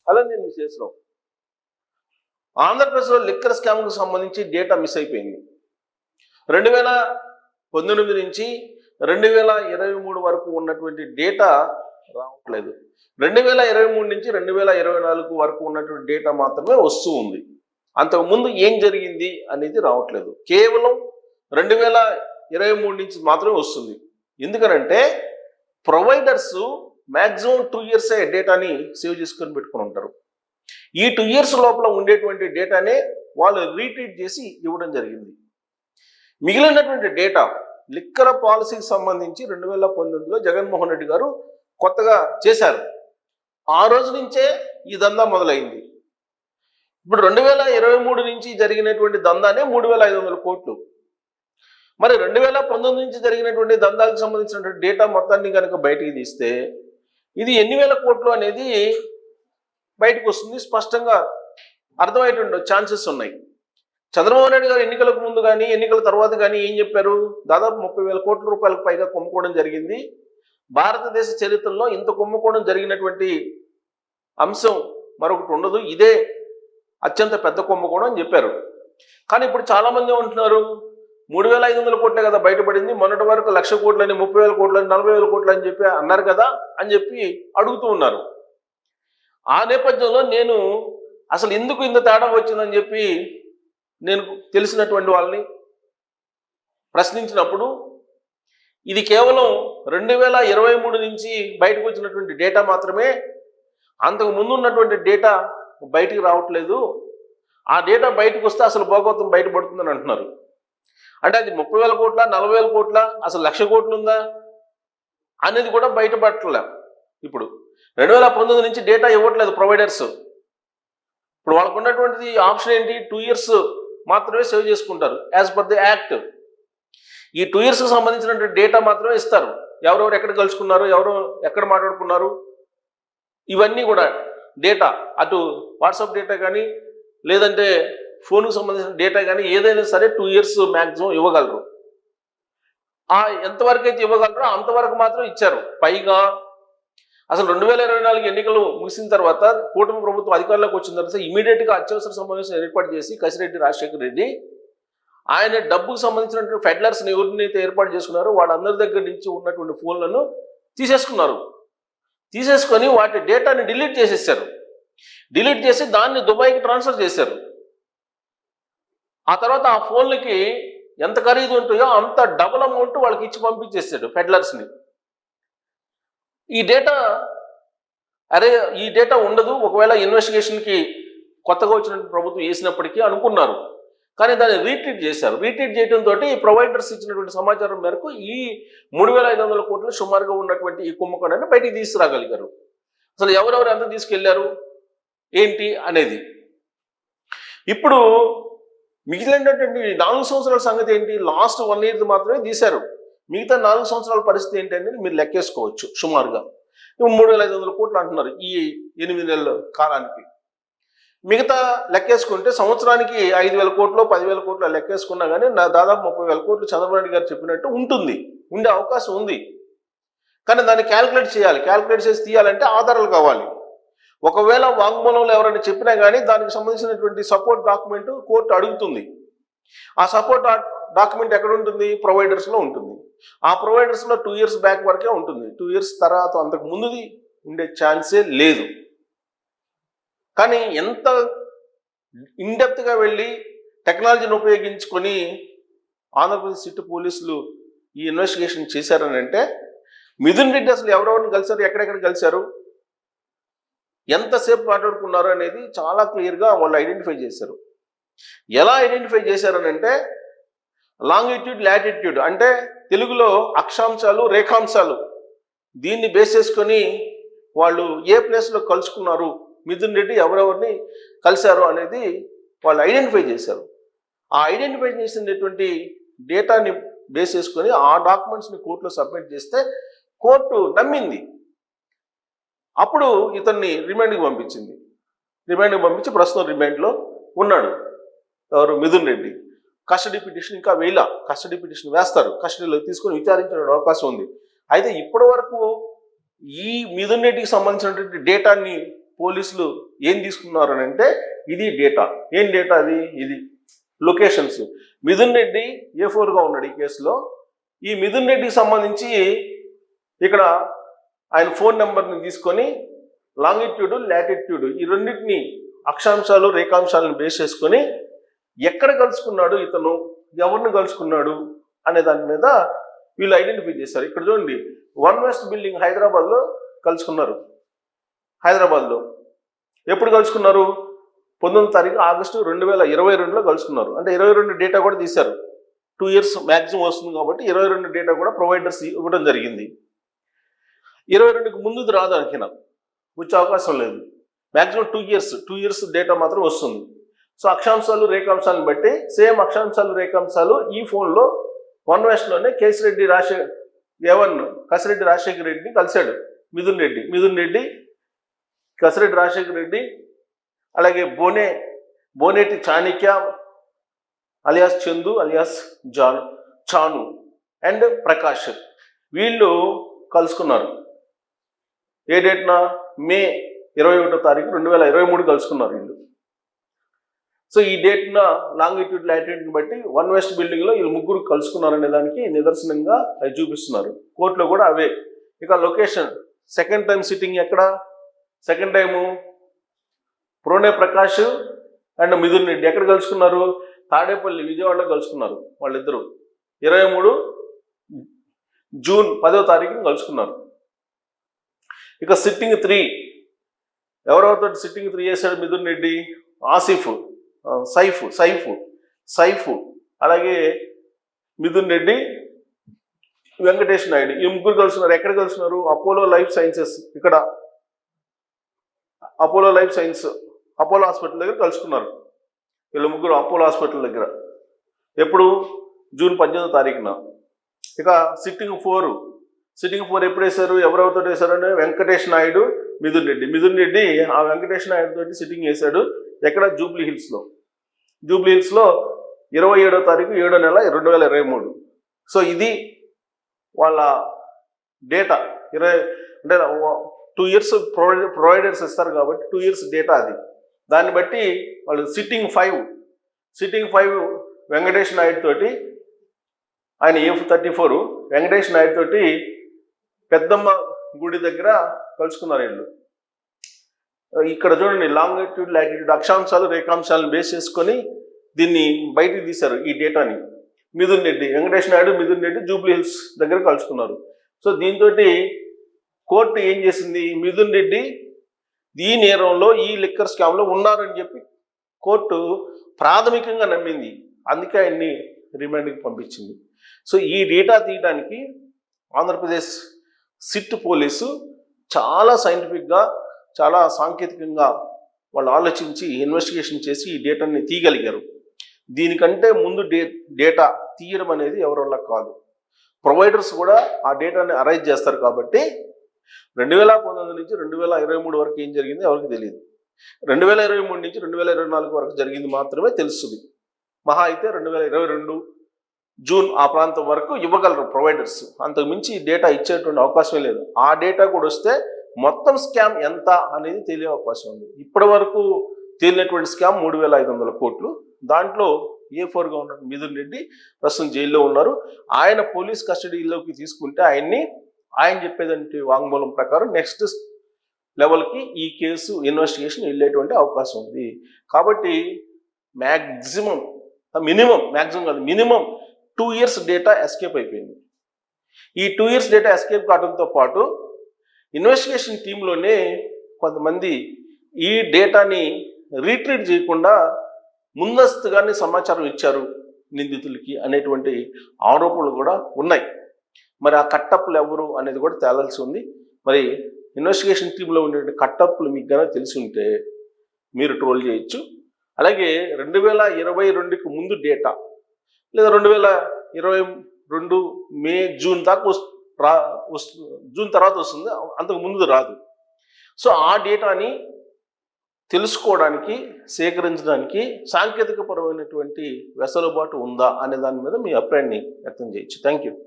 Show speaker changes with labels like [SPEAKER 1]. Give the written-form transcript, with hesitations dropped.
[SPEAKER 1] అలా నేను చేసినాం. ఆంధ్రప్రదేశ్లో లిక్కర్ స్కామ్కు సంబంధించి డేటా మిస్ అయిపోయింది. 2019 నుంచి 2023 వరకు ఉన్నటువంటి డేటా రావట్లేదు. 2023 నుంచి 2024 వరకు ఉన్నటువంటి డేటా మాత్రమే వస్తూ ఉంది. అంతకుముందు ఏం జరిగింది అనేది రావట్లేదు. కేవలం 2023 నుంచి మాత్రమే వస్తుంది. ఎందుకనంటే ప్రొవైడర్స్ మ్యాక్సిమం 2 years డేటాని సేవ్ చేసుకొని పెట్టుకుని ఉంటారు. ఈ 2 years లోపల ఉండేటువంటి డేటానే వాళ్ళు రీట్రీట్ చేసి ఇవ్వడం జరిగింది. మిగిలినటువంటి డేటా లిక్కర్ పాలసీకి సంబంధించి 2019లో జగన్మోహన్ రెడ్డి గారు కొత్తగా చేశారు. ఆ రోజు నుంచే ఈ దందా మొదలైంది. ఇప్పుడు 2023 నుంచి జరిగినటువంటి దందానే 3,500 కోట్లు. మరి 2019 నుంచి జరిగినటువంటి దందాలకు సంబంధించినటువంటి డేటా మొత్తాన్ని కనుక బయటికి తీస్తే ఇది ఎన్ని వేల కోట్లు అనేది బయటకు వస్తుంది. స్పష్టంగా అర్థమయ్యేటువంటి ఛాన్సెస్ ఉన్నాయి. చంద్రబాబు నాయుడు గారు ఎన్నికలకు ముందు కానీ ఎన్నికల తర్వాత కానీ ఏం చెప్పారు? దాదాపు 30,000 కోట్ల రూపాయలకు పైగా కుంభకోణం జరిగింది. భారతదేశ చరిత్రలో ఇంత కుంభకోణం జరిగినటువంటి అంశం మరొకటి ఉండదు, ఇదే అత్యంత పెద్ద కుంభకోణం అని చెప్పారు. కానీ ఇప్పుడు చాలామంది ఉంటున్నారు 3,500 కోట్లే కదా బయటపడింది, మొన్నటి వరకు 1,00,000 కోట్లని 30,000 కోట్లని 40,000 కోట్లు అని చెప్పి అన్నారు కదా అని చెప్పి అడుగుతూ ఉన్నారు. ఆ నేపథ్యంలో నేను అసలు ఎందుకు ఇంత తేడా వచ్చిందని చెప్పి నేను తెలిసినటువంటి వాళ్ళని ప్రశ్నించినప్పుడు ఇది కేవలం 2023 నుంచి బయటకు వచ్చినటువంటి డేటా మాత్రమే, అంతకు ముందు ఉన్నటువంటి డేటా బయటికి రావట్లేదు. ఆ డేటా బయటకు వస్తే అసలు భోగవతం బయటపడుతుందని అంటున్నారు. అంటే అది 30,000 కోట్ల 40,000 కోట్ల అసలు 1,00,000 కోట్లు ఉందా అనేది కూడా బయటపడలే. ఇప్పుడు 2019 నుంచి డేటా ఇవ్వట్లేదు ప్రొవైడర్స్. ఇప్పుడు వాళ్ళకు ఉన్నటువంటిది ఆప్షన్ ఏంటి? 2 years మాత్రమే సేవ్ చేసుకుంటారు యాజ్ పర్ ది యాక్ట్. ఈ 2 yearsకి సంబంధించినటువంటి డేటా మాత్రమే ఇస్తారు. ఎవరెవరు ఎక్కడ కలుసుకున్నారు, ఎవరు ఎక్కడ మాట్లాడుకున్నారు, ఇవన్నీ కూడా డేటా, అటు వాట్సాప్ డేటా కానీ లేదంటే ఫోన్కు సంబంధించిన డేటా కానీ ఏదైనా సరే 2 years మ్యాక్సిమం ఇవ్వగలరు. ఎంతవరకు అయితే ఇవ్వగలరో అంతవరకు మాత్రం ఇచ్చారు. పైగా అసలు 2024 ఎన్నికలు ముగిసిన తర్వాత కూటమి ప్రభుత్వం అధికారంలోకి వచ్చిన తర్వాత ఇమీడియట్గా అత్యవసర సమావేశం ఏర్పాటు చేసి కసిరెడ్డి రాజశేఖర రెడ్డి ఆయన డబ్బుకు సంబంధించినటువంటి ఫెడ్లర్స్ని ఎవరినైతే ఏర్పాటు చేసుకున్నారో వాళ్ళందరి దగ్గర నుంచి ఉన్నటువంటి ఫోన్లను తీసేసుకొని వాటి డేటాని డిలీట్ చేసేసారు. డిలీట్ చేసి దాన్ని దుబాయ్కి ట్రాన్స్ఫర్ చేశారు. ఆ తర్వాత ఆ ఫోన్లకి ఎంత ఖరీదు ఉంటుందో అంత డబుల్ అమౌంట్ వాళ్ళకి ఇచ్చి పంపించేసాడు ఫెడ్లర్స్ని. ఈ డేటా ఉండదు, ఒకవేళ ఇన్వెస్టిగేషన్కి కొత్తగా వచ్చినటువంటి ప్రభుత్వం వేసినప్పటికీ అనుకున్నారు. కానీ దాన్ని రీట్రీట్ చేశారు. రీట్రీట్ చేయడంతో ప్రొవైడర్స్ ఇచ్చినటువంటి సమాచారం మేరకు ఈ 3,500 కోట్లు సుమారుగా ఉన్నటువంటి ఈ కుంభకోణాన్ని బయటికి తీసుకురాగలిగారు. అసలు ఎవరెవరు ఎంత తీసుకెళ్లారు ఏంటి అనేది. ఇప్పుడు మిగిలినటువంటి 4 సంవత్సరాల సంగతి ఏంటి? లాస్ట్ 1 year మాత్రమే తీశారు. మిగతా 4 సంవత్సరాల పరిస్థితి ఏంటి అనేది మీరు లెక్కేసుకోవచ్చు సుమారుగా. ఇప్పుడు 3,500 కోట్లు అంటున్నారు ఈ 8 నెలల కాలానికి. మిగతా లెక్కేసుకుంటే సంవత్సరానికి 5,000 కోట్లు 10,000 కోట్లు లెక్కేసుకున్నా కానీ దాదాపు 30,000 కోట్లు చంద్రబాబు నాయుడు గారు చెప్పినట్టు ఉండే అవకాశం ఉంది. కానీ దాన్ని క్యాల్కులేట్ చేయాలి. క్యాల్కులేట్ చేసి తీయాలంటే ఆధారాలు కావాలి. ఒకవేళ వాంగ్మూలంలో ఎవరైనా చెప్పినా కానీ దానికి సంబంధించినటువంటి సపోర్ట్ డాక్యుమెంట్ కోర్టు అడుగుతుంది. ఆ సపోర్ట్ డాక్యుమెంట్ ఎక్కడ ఉంటుంది? ప్రొవైడర్స్లో ఉంటుంది. ఆ ప్రొవైడర్స్లో 2 years బ్యాక్ వరకే ఉంటుంది. 2 years తర్వాత అంతకు ముందుది ఉండే ఛాన్సే లేదు. కానీ ఎంత ఇన్డెప్త్గా వెళ్ళి టెక్నాలజీని ఉపయోగించుకొని ఆంధ్రప్రదేశ్ సిటీ పోలీసులు ఈ ఇన్వెస్టిగేషన్ చేశారని అంటే మిథున్ రెడ్డి అసలు ఎవరెవరిని కలిశారు, ఎక్కడెక్కడ కలిశారు, ఎంతసేపు మాట్లాడుకున్నారు అనేది చాలా క్లియర్గా వాళ్ళు ఐడెంటిఫై చేశారు. ఎలా ఐడెంటిఫై చేశారని అంటే లాంగిట్యూడ్ లాటిట్యూడ్ అంటే తెలుగులో అక్షాంశాలు రేఖాంశాలు, దీన్ని బేస్ చేసుకొని వాళ్ళు ఏ ప్లేస్లో కలుసుకున్నారు, మిథున్ రెడ్డి ఎవరెవరిని కలిశారు అనేది వాళ్ళు ఐడెంటిఫై చేశారు. ఆ ఐడెంటిఫై చేసినటువంటి డేటాని బేస్ చేసుకొని ఆ డాక్యుమెంట్స్ని కోర్టులో సబ్మిట్ చేస్తే కోర్టు నమ్మింది. అప్పుడు ఇతన్ని రిమాండ్కి పంపించింది. రిమాండ్కి పంపించి ప్రస్తుతం రిమాండ్లో ఉన్నాడు ఎవరు? మిథున్ రెడ్డి. కస్టడీ పిటిషన్ ఇంకా కస్టడీ పిటిషన్ వేస్తారు, కస్టడీలో తీసుకొని విచారించే అవకాశం ఉంది. అయితే ఇప్పటి వరకు ఈ మిథున్ రెడ్డికి సంబంధించినటువంటి డేటాని పోలీసులు ఏం తీసుకున్నారు అని అంటే ఇది డేటా. ఏం డేటా అది? ఇది లొకేషన్స్. మిథున్ రెడ్డి A4గా ఉన్నాడు ఈ కేసులో. ఈ మిథున్ రెడ్డికి సంబంధించి ఇక్కడ ఆయన ఫోన్ నెంబర్ని తీసుకొని లాంగిట్యూడ్, లాటిట్యూడ్ ఈ రెండింటిని అక్షాంశాలు, రేఖాంశాలను బేస్ చేసుకొని ఎక్కడ కలుసుకున్నాడు ఇతను, ఎవరిని కలుసుకున్నాడు అనే దాని మీద వీళ్ళు ఐడెంటిఫై చేశారు. ఇక్కడ చూడండి, వన్ వెస్ట్ బిల్డింగ్ హైదరాబాద్లో కలుసుకున్నారు. హైదరాబాద్లో ఎప్పుడు కలుసుకున్నారు? 19వ తారీఖు ఆగస్టు 2022లో కలుసుకున్నారు. అంటే 22 డేటా కూడా తీశారు. 2 years మ్యాక్సిమం వస్తుంది కాబట్టి 22 డేటా కూడా ప్రొవైడర్స్ ఇవ్వడం జరిగింది. 22కి ముందుది రాదు అనుకున్నా, వచ్చే అవకాశం లేదు. మ్యాక్సిమం 2 years డేటా మాత్రం వస్తుంది. సో అక్షాంశాలు, రేఖాంశాలను బట్టి సేమ్ అక్షాంశాలు, రేఖాంశాలు ఈ ఫోన్లో వన్ వెస్ట్లోనే కసిరెడ్డి రాజశేఖర రెడ్డిని కలిశాడు మిథున్ రెడ్డి, కసిరెడ్డి రాజశేఖర రెడ్డి, అలాగే Boneti Chanikya alias Chandu alias Chanu and Prakash వీళ్ళు కలుసుకున్నారు. ఏ డేట్న? మే 21వ తారీఖు 2023 కలుసుకున్నారు వీళ్ళు. సో ఈ డేట్న లాంగిట్యూడ్, లాటిట్యూడ్ని బట్టి వన్ వెస్ట్ బిల్డింగ్లో వీళ్ళు ముగ్గురు కలుసుకున్నారనే దానికి నిదర్శనంగా అవి చూపిస్తున్నారు. కోర్టులో కూడా అవే. ఇక లొకేషన్, సెకండ్ టైం సిట్టింగ్ ఎక్కడ? సెకండ్ టైము ప్రోనే ప్రకాష్ అండ్ మిథున్ రెడ్డి ఎక్కడ కలుసుకున్నారు? తాడేపల్లి, విజయవాడలో కలుసుకున్నారు వాళ్ళిద్దరూ. 23 జూన్ 10వ తారీఖున కలుసుకున్నారు. ఇక సిట్టింగ్ 3 ఎవరెవరితో సిట్టింగ్ 3 చేశాడు మిథున్ రెడ్డి? ఆసిఫ్, సైఫ్, అలాగే మిథున్ రెడ్డి, వెంకటేష్ నాయుడు ఈ ముగ్గురు కలుసుకున్నారు. ఎక్కడ కలుసుకున్నారు? అపోలో లైఫ్ సైన్సెస్, ఇక్కడ Apollo life science Apollo hospital దగ్గర కలుసుకున్నారు. వీళ్ళు ముగ్గురు అపోలో హాస్పిటల్ దగ్గర. ఎప్పుడు? జూన్ 18వ తారీఖున. ఇక సిట్టింగ్ 4 ఎప్పుడు వేశారు? ఎవరెవరితో వేశారు అంటే వెంకటేష్ నాయుడు, మిథున్ రెడ్డి ఆ వెంకటేష్ నాయుడు తోటి సిట్టింగ్ వేశాడు. ఎక్కడ? జూబ్లీ హిల్స్లో 27వ తారీఖు 7వ నెల 2023. సో ఇది వాళ్ళ డేటా. అంటే 2 years ప్రొవైడర్స్ ఇస్తారు కాబట్టి 2 years డేటా అది. దాన్ని బట్టి వాళ్ళు సిట్టింగ్ 5 వెంకటేష్ నాయుడు తోటి, ఆయన F34 వెంకటేష్ నాయుడు తోటి పెద్దమ్మ గుడి దగ్గర కలుసుకున్నారు వీళ్ళు. ఇక్కడ చూడండి, లాంగిట్యూడ్, లాటిట్యూడ్ అక్షాంశాలు, రేఖాంశాలను బేస్ చేసుకొని దీన్ని బయటికి తీశారు ఈ డేటాని. వెంకటేష్ నాయుడు, మిథున్ రెడ్డి జూబ్లీ హిల్స్ దగ్గర కలుసుకున్నారు. సో దీంతో కోర్టు ఏం చేసింది? మిథున్ రెడ్డి ఈ నేరంలో, ఈ లిక్కర్ స్కామ్లో ఉన్నారని చెప్పి కోర్టు ప్రాథమికంగా నమ్మింది. అందుకే ఆయన్ని రిమాండ్కి పంపించింది. సో ఈ డేటా తీయడానికి ఆంధ్రప్రదేశ్ సిట్ పోలీసు చాలా సైంటిఫిక్గా, చాలా సాంకేతికంగా వాళ్ళు ఆలోచించి ఇన్వెస్టిగేషన్ చేసి ఈ డేటాని తీయగలిగారు. దీనికంటే ముందు డేటా తీయడం అనేది ఎవరి వల్ల కాదు. ప్రొవైడర్స్ కూడా ఆ డేటాని అరైజ్ చేస్తారు కాబట్టి 2019 నుంచి 2023 వరకు ఏం జరిగింది ఎవరికి తెలియదు. 2023 నుంచి 2024 వరకు జరిగింది మాత్రమే తెలుస్తుంది. మహా అయితే 2022 జూన్ ఆ ప్రాంతం వరకు ఇవ్వగలరు ప్రొవైడర్స్. అంతకు మించి డేటా ఇచ్చేటువంటి అవకాశమే లేదు. ఆ డేటా కూడా వస్తే మొత్తం స్కామ్ ఎంత అనేది తెలియ అవకాశం ఉంది. ఇప్పటి వరకు తేలినటువంటి స్కామ్ 3,500 కోట్లు. దాంట్లో A4గా ఉన్న మిథున్ రెడ్డి ప్రస్తుతం జైల్లో ఉన్నారు. ఆయన పోలీస్ కస్టడీలోకి తీసుకుంటే ఆయన చెప్పేదంటే వాంగ్మూలం ప్రకారం నెక్స్ట్ లెవెల్కి ఈ కేసు ఇన్వెస్టిగేషన్ వెళ్ళేటువంటి అవకాశం ఉంది. కాబట్టి మినిమం 2 years డేటా ఎస్కేప్ అయిపోయింది. ఈ 2 years డేటా ఎస్కేప్ కావడంతో పాటు ఇన్వెస్టిగేషన్ టీంలోనే కొంతమంది ఈ డేటాని రీట్రీట్ చేయకుండా ముందస్తుగానే సమాచారం ఇచ్చారు నిందితులకి అనేటువంటి ఆరోపణలు కూడా ఉన్నాయి. మరి ఆ కట్టప్పులు ఎవరు అనేది కూడా తేలాల్సి ఉంది. మరి ఇన్వెస్టిగేషన్ టీంలో ఉండే కట్టప్పులు మీకు కనుక తెలిసి ఉంటే మీరు ట్రోల్ చేయొచ్చు. అలాగే 2022కి ముందు డేటా లేదా 2022 మే జూన్ దాకా జూన్ తర్వాత వస్తుంది, అంతకు ముందు రాదు. సో ఆ డేటాని తెలుసుకోవడానికి, సేకరించడానికి సాంకేతికపరమైనటువంటి వెసులుబాటు ఉందా అనే దాని మీద మీ అభిప్రాయాన్ని వ్యక్తం చేయొచ్చు. Thank you.